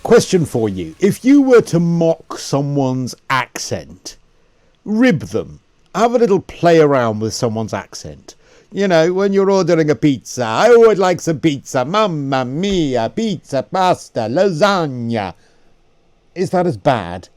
Question for you. If you were to mock someone's accent, rib them, have a little play around with someone's accent. You know, when you're ordering a pizza, I would like some pizza, mamma mia, pizza, pasta, lasagna. Is that as bad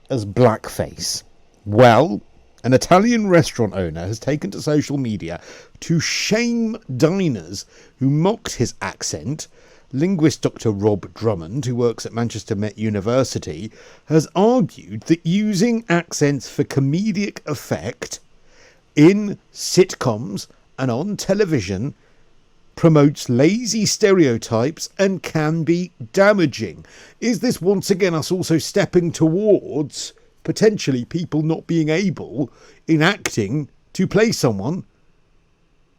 as blackface? Well, an Italian restaurant owner has taken to social media to shame diners who mocked his accent. Linguist Dr Rob Drummond, who works at Manchester Met University, has argued that using accents for comedic effect in sitcoms and on television promotes lazy stereotypes and can be damaging. Is this once again us also stepping towards potentially people not being able in acting to play someone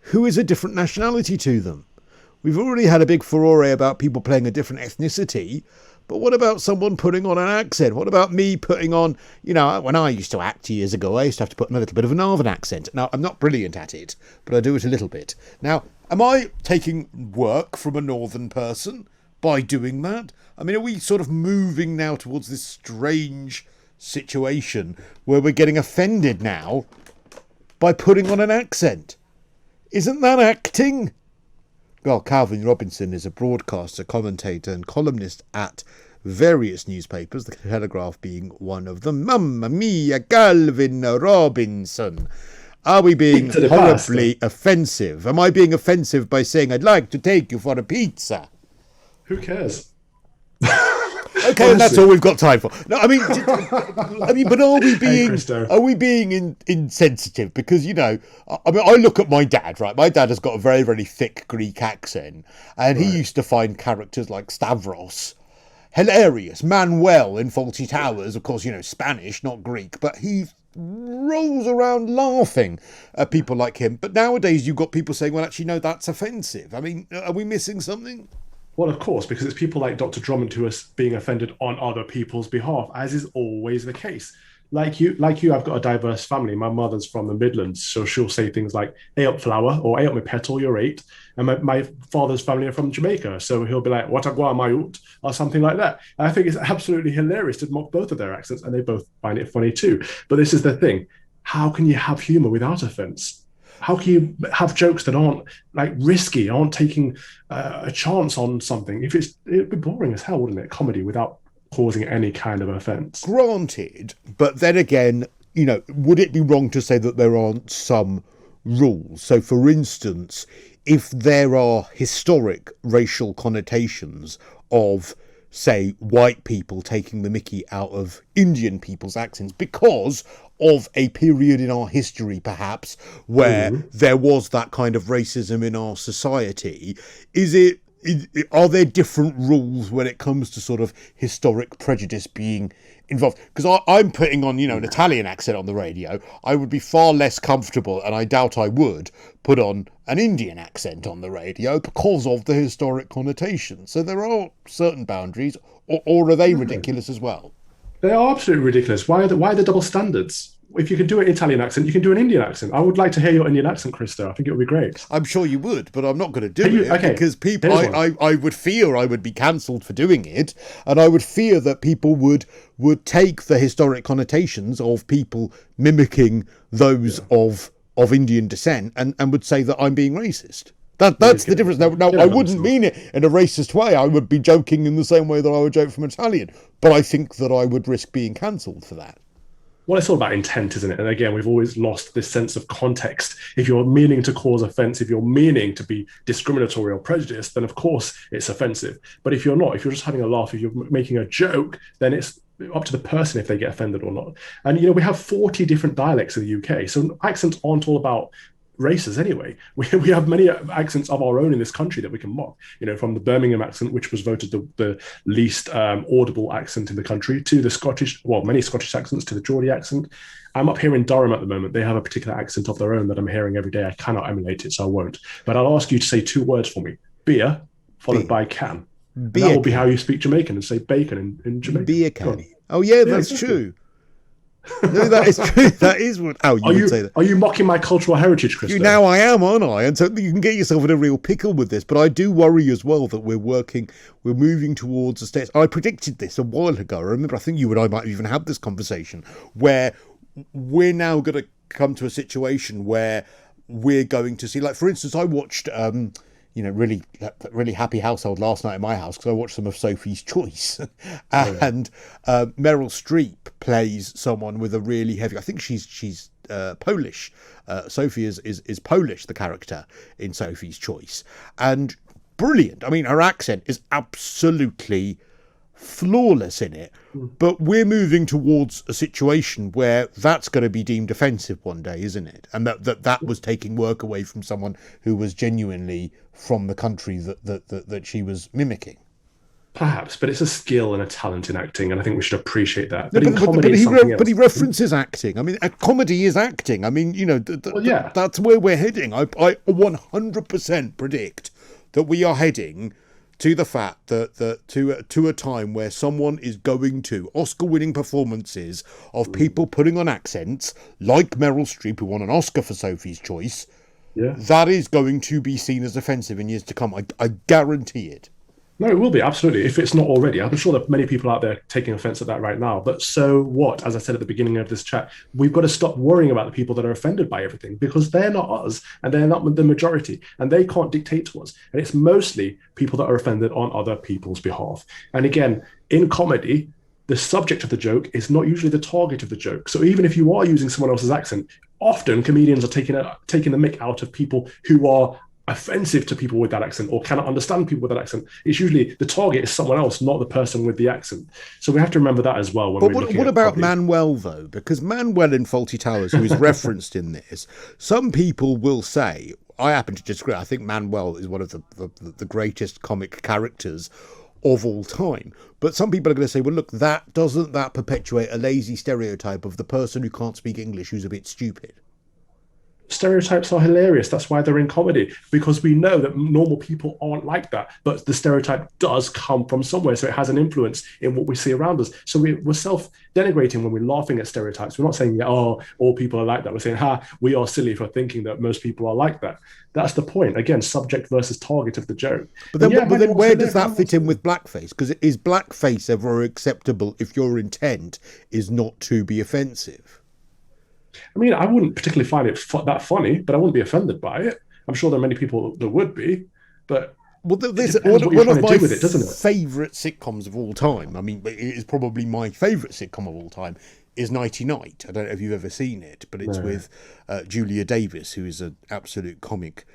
who is a different nationality to them? We've already had a big furore about people playing a different ethnicity, but what about someone putting on an accent? What about me putting on, you know, when I used to act years ago, I used to have to put on a little bit of a northern accent. Now, I'm not brilliant at it, but I do it a little bit. Now, am I taking work from a northern person by doing that? I mean, are we sort of moving now towards this strange situation where we're getting offended now by putting on an accent? Isn't that acting? Well, Calvin Robinson is a broadcaster, commentator and columnist at various newspapers, The Telegraph being one of them. Mamma mia, Calvin Robinson. Are we being horribly offensive? Am I being offensive by saying I'd like to take you for a pizza? Who cares? Okay, and that's all we've got time for. No, I mean, but are we being insensitive? Because, you know, I mean, I look at my dad, right? My dad has got a very, very thick Greek accent, and he used to find characters like Stavros hilarious. Manuel in Fawlty Towers, of course, you know, Spanish, not Greek, but he rolls around laughing at people like him. But nowadays, you've got people saying, well, actually, no, that's offensive. I mean, are we missing something? Well, of course, because it's people like Dr. Drummond who are being offended on other people's behalf, as is always the case. Like you, I've got a diverse family. My mother's from the Midlands, so she'll say things like, "Hey up flower," or "Hey up my petal, you're 8." And my father's family are from Jamaica, so he'll be like, "What agua my out," or something like that. And I think it's absolutely hilarious to mock both of their accents, and they both find it funny too. But this is the thing: how can you have humour without offence? How can you have jokes that aren't like risky, aren't taking a chance on something? It'd be boring as hell, wouldn't it? Comedy without causing any kind of offence. Granted, but then again, you know, would it be wrong to say that there aren't some rules? So, for instance, if there are historic racial connotations of, say, white people taking the mickey out of Indian people's accents because of a period in our history, perhaps, where there was that kind of racism in our society, are there different rules when it comes to sort of historic prejudice being involved? Because I'm putting on, you know, an Italian accent on the radio. I would be far less comfortable, and I doubt I would, put on an Indian accent on the radio because of the historic connotation. So there are certain boundaries, or are they ridiculous as well? They are absolutely ridiculous. Why the double standards? If you can do an Italian accent, you can do an Indian accent. I would like to hear your Indian accent, Christo. I think it would be great. I'm sure you would, but I'm not going to do it because people. I would fear I would be cancelled for doing it, and I would fear that people would take the historic connotations of people mimicking those of Indian descent and would say that I'm being racist. That's the difference. Now, I wouldn't mean it in a racist way. I would be joking in the same way that I would joke from Italian. But I think that I would risk being cancelled for that. Well, it's all about intent, isn't it? And again, we've always lost this sense of context. If you're meaning to cause offence, if you're meaning to be discriminatory or prejudiced, then of course it's offensive. But if you're not, if you're just having a laugh, if you're making a joke, then it's up to the person if they get offended or not. And, you know, we have 40 different dialects in the UK. So accents aren't all about races anyway. We have many accents of our own in this country that we can mock, you know, from the Birmingham accent, which was voted the least audible accent in the country, to the Scottish, well, many Scottish accents, to the Geordie accent. I'm up here in Durham at the moment. They have a particular accent of their own that I'm hearing every day. I cannot emulate it, so I won't. But I'll ask you to say 2 words for me. Beer, followed by can. That will be how you speak Jamaican, and say bacon in Jamaican. Beer can. Oh, yeah, that's true. No, that is true. That is what. Oh, you would say that. Are you mocking my cultural heritage, Chris? Now I am, aren't I? And so you can get yourself in a real pickle with this. But I do worry as well that we're moving towards a state. I predicted this a while ago. I remember, I think you and I might even have this conversation where we're now going to come to a situation where we're going to see, like, for instance, I watched, really happy household last night in my house because I watched some of Sophie's Choice, and Meryl Streep plays someone with a really heavy. I think she's Polish. Sophie is Polish, the character in Sophie's Choice, and brilliant. I mean, her accent is absolutely flawless in it, but we're moving towards a situation where that's going to be deemed offensive one day, isn't it? And that was taking work away from someone who was genuinely from the country that she was mimicking. Perhaps, but it's a skill and a talent in acting, and I think we should appreciate that. But in comedy, it's something else. But he references acting. I mean, a comedy is acting. I mean, that's where we're heading. I 100% predict that we are heading to the fact that to a time where someone is going to Oscar-winning performances of people putting on accents, like Meryl Streep, who won an Oscar for Sophie's Choice, that is going to be seen as offensive in years to come. I guarantee it. No, it will be, absolutely, if it's not already. I'm sure that many people out there taking offense at that right now. But so what? As I said at the beginning of this chat, we've got to stop worrying about the people that are offended by everything, because they're not us and they're not the majority, and they can't dictate to us. And it's mostly people that are offended on other people's behalf. And again, in comedy, the subject of the joke is not usually the target of the joke. So even if you are using someone else's accent, often comedians are taking the mick out of people who are offensive to people with that accent or cannot understand people with that accent. It's usually the target is someone else, not the person with the accent. So we have to remember that as well. What about Manuel, though? Because Manuel in Fawlty Towers, who is referenced in this, some people will say, I happen to disagree, I think Manuel is one of the greatest comic characters of all time. But some people are going to say, well, look, doesn't that perpetuate a lazy stereotype of the person who can't speak English who's a bit stupid? Stereotypes are hilarious. That's why they're in comedy, because we know that normal people aren't like that. But the stereotype does come from somewhere, so it has an influence in what we see around us. So we're self-denigrating when we're laughing at stereotypes. We're not saying, all people are like that. We're saying, we are silly for thinking that most people are like that. That's the point. Again, subject versus target of the joke. But then where does that fit in with blackface? Because is blackface ever acceptable if your intent is not to be offensive? I mean, I wouldn't particularly find it that funny, but I wouldn't be offended by it. I'm sure there are many people that would be, but one of my favourite sitcoms of all time, I mean, it is probably my favourite sitcom of all time, is Nighty Night. I don't know if you've ever seen it, but it's with Julia Davis, who is an absolute comic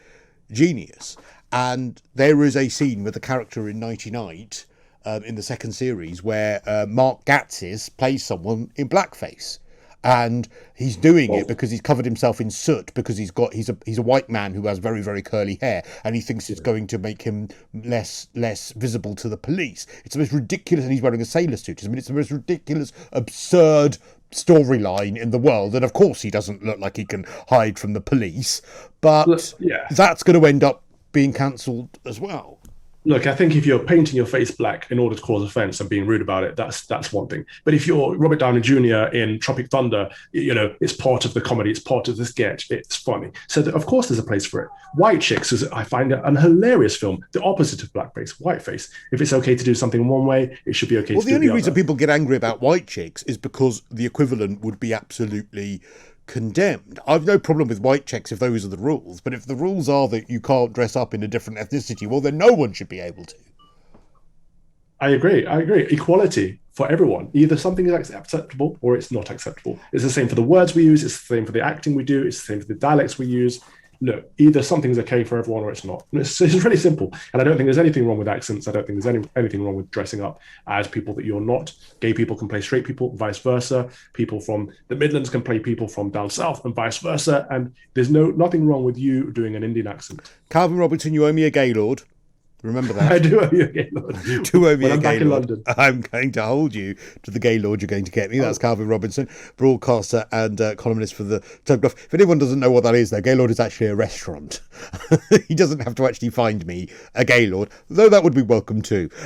genius. And there is a scene with a character in Nighty Night in the second series where Mark Gatiss plays someone in blackface. And he's doing it because he's covered himself in soot, because he's a white man who has very, very curly hair, and he thinks it's going to make him less visible to the police. It's the most ridiculous, and he's wearing a sailor suit. I mean, it's the most ridiculous, absurd storyline in the world, and of course he doesn't look like he can hide from the police, but that's going to end up being cancelled as well. Look, I think if you're painting your face black in order to cause offense and being rude about it, that's one thing. But if you're Robert Downey Jr. in Tropic Thunder, it's part of the comedy, it's part of the sketch, it's funny. So of course there's a place for it. White Chicks I find it an hilarious film, the opposite of blackface, whiteface. If it's okay to do something one way, it should be okay to do the other. Well, the only reason people get angry about White Chicks is because the equivalent would be absolutely condemned. I've no problem with White Chicks if those are the rules, but if the rules are that you can't dress up in a different ethnicity, well, then no one should be able to. I agree. Equality for everyone. Either something is acceptable or it's not acceptable. It's the same for the words we use, it's the same for the acting we do, it's the same for the dialects we use. Look, either something's okay for everyone or it's not. It's really simple. And I don't think there's anything wrong with accents. I don't think there's anything wrong with dressing up as people that you're not. Gay people can play straight people, vice versa. People from the Midlands can play people from down south and vice versa. And there's nothing wrong with you doing an Indian accent. Calvin Robertson, you owe me a Gaylord. Remember that. I do owe you a Gaylord. You do owe me a Gaylord. Back in London. I'm going to hold you to the Gaylord you're going to get me. That's Calvin Robinson, broadcaster and columnist for the Telegraph. If anyone doesn't know what that is, though, Gaylord is actually a restaurant. He doesn't have to actually find me a Gaylord, though that would be welcome too.